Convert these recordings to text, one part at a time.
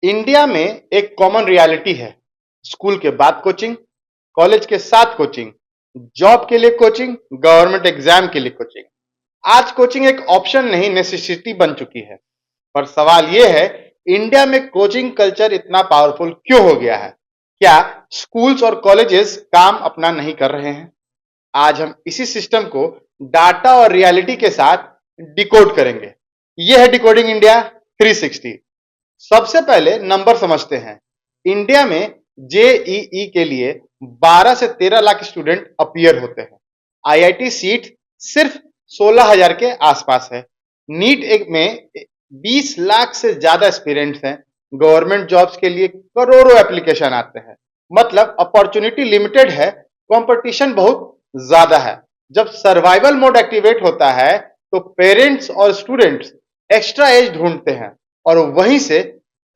India में एक common reality है। स्कूल के बाद कोचिंग, कॉलेज के साथ कोचिंग, जॉब के लिए कोचिंग, गवर्नमेंट एग्जाम के लिए कोचिंग। आज कोचिंग एक ऑप्शन नहीं, नेसेसिटी बन चुकी है। पर सवाल यह है, इंडिया में कोचिंग कल्चर इतना पावरफुल क्यों हो गया है? क्या स्कूल्स और कॉलेजेस काम अपना नहीं कर रहे हैं? आज हम इसी सिस्टम को डाटा और रियलिटी के साथ डिकोड करेंगे। यह है डिकोडिंग इंडिया 360। सबसे पहले नंबर समझते हैं। इंडिया में जेईई के लिए 12 से 13 लाख स्टूडेंट अपीयर होते हैं। आईआईटी सीट सिर्फ 16,000 के आसपास है। नीट एक में 20 लाख से ज्यादा एस्पिरेंट्स हैं। गवर्नमेंट जॉब्स के लिए करोड़ों एप्लीकेशन आते हैं। मतलब अपॉर्चुनिटी लिमिटेड है, कंपटीशन बहुत ज्यादा है। जब सर्वाइवल मोड एक्टिवेट होता है तो पेरेंट्स और स्टूडेंट्स एक्स्ट्रा एज ढूंढते हैं और वहीं से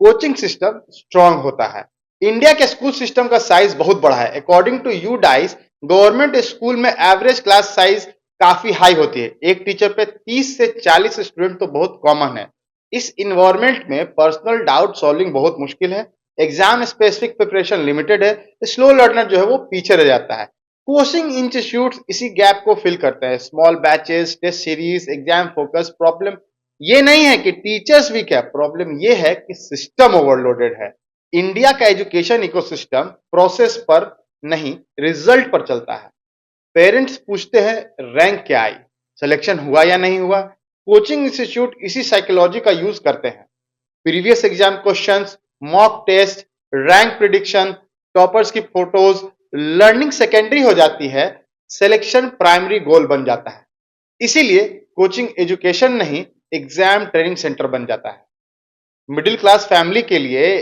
कोचिंग सिस्टम स्ट्रांग होता है। इंडिया के स्कूल सिस्टम का साइज बहुत बड़ा है। According to U DISE, government school में एवरेज क्लास साइज काफी हाई होती है। एक टीचर पे 30 से 40 स्टूडेंट तो बहुत कॉमन है। इस इन्वायरमेंट में पर्सनल डाउट सॉल्विंग बहुत मुश्किल है। एग्जाम स्पेसिफिक प्रिपरेशन लिमिटेड है। स्लो लर्नर जो है वो पीछे रह जाता है। कोचिंग इंस्टीट्यूट इसी गैप को फिल करते हैं। Small batches, test series, exam focus. Problem ये नहीं है कि टीचर्स वीक है, प्रॉब्लम ये है कि सिस्टम ओवरलोडेड है। इंडिया का एजुकेशन इकोसिस्टम प्रोसेस पर नहीं, रिजल्ट पर चलता है। पेरेंट्स पूछते हैं रैंक क्या आई, सिलेक्शन हुआ या नहीं हुआ। कोचिंग इंस्टीट्यूट इसी साइकोलॉजी का यूज करते हैं। Previous exam questions, mock test, rank prediction, toppers की फोटोज। लर्निंग सेकेंडरी हो जाती है, सिलेक्शन प्राइमरी गोल बन जाता है। इसीलिए कोचिंग एजुकेशन नहीं, एग्जाम ट्रेनिंग सेंटर बन जाता है। मिडिल क्लास फैमिली के लिए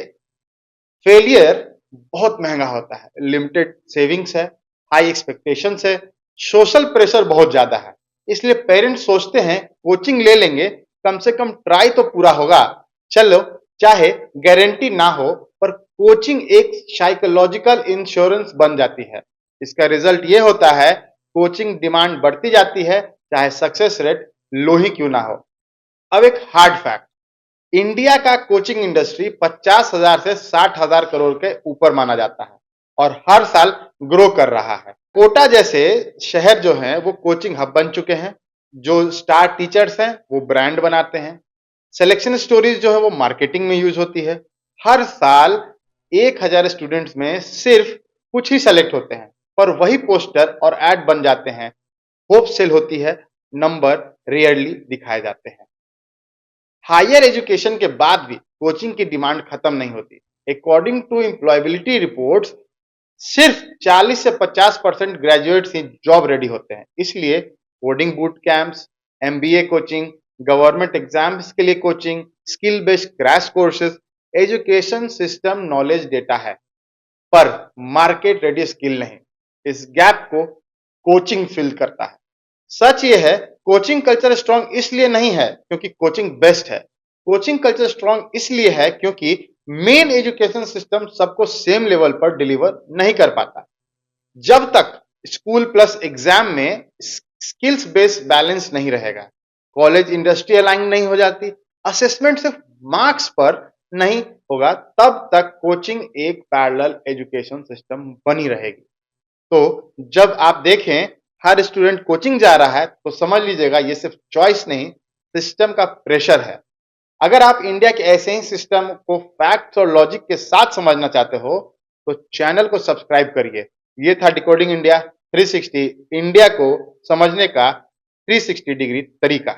फेलियर बहुत महंगा होता है। लिमिटेड सेविंग्स है, हाई एक्सपेक्टेशंस है, सोशल प्रेशर बहुत ज्यादा है। इसलिए पेरेंट्स सोचते हैं कोचिंग ले लेंगे, कम से कम ट्राई तो पूरा होगा। चलो, चाहे गारंटी ना हो, पर कोचिंग एक साइकोलॉजिकल इंश्योरेंस बन जाती है। इसका रिजल्ट ये होता है, कोचिंग डिमांड बढ़ती जाती है, चाहे सक्सेस रेट लो ही क्यों ना हो। अब एक हार्ड फैक्ट, इंडिया का कोचिंग इंडस्ट्री 50,000 से 60,000 करोड़ के ऊपर माना जाता है और हर साल ग्रो कर रहा है। कोटा जैसे शहर जो हैं वो कोचिंग हब बन चुके हैं। जो स्टार टीचर्स हैं वो ब्रांड बनाते हैं। सिलेक्शन स्टोरीज जो है वो मार्केटिंग में यूज होती है। हर साल 1,000 स्टूडेंट्स में सिर्फ कुछ ही सेलेक्ट होते हैं, पर वही पोस्टर और एड बन जाते हैं। होप सेल होती है, नंबर रेयरली दिखाए जाते हैं। हायर एजुकेशन के बाद भी कोचिंग की डिमांड खत्म नहीं होती। अकॉर्डिंग टू एम्प्लॉयबिलिटी रिपोर्ट्स, सिर्फ 40 से 50% ग्रेजुएट्स ही जॉब रेडी होते हैं। इसलिए coding boot camps, MBA coaching, government exams के लिए coaching, skill based crash courses, education system knowledge data है, पर मार्केट रेडी स्किल नहीं। इस गैप को कोचिंग फिल करता है। सच ये है, कोचिंग कल्चर स्ट्रांग इसलिए नहीं है क्योंकि कोचिंग बेस्ट है। कोचिंग कल्चर स्ट्रांग इसलिए है क्योंकि मेन एजुकेशन सिस्टम सबको सेम लेवल पर डिलीवर नहीं कर पाता। जब तक स्कूल प्लस एग्जाम में स्किल्स बेस्ड बैलेंस नहीं रहेगा, कॉलेज इंडस्ट्री अलाइन नहीं हो जाती, असेसमेंट सिर्फ मार्क्स पर नहीं होगा, तब तक कोचिंग एक पैरेलल एजुकेशन सिस्टम बनी रहेगी। तो जब आप देखें हर स्टूडेंट कोचिंग जा रहा है तो समझ लीजिएगा ये सिर्फ चॉइस नहीं, सिस्टम का प्रेशर है। अगर आप इंडिया के ऐसे ही सिस्टम को फैक्ट्स और लॉजिक के साथ समझना चाहते हो तो चैनल को सब्सक्राइब करिए। ये था डिकोडिंग इंडिया 360, इंडिया को समझने का 360 डिग्री तरीका।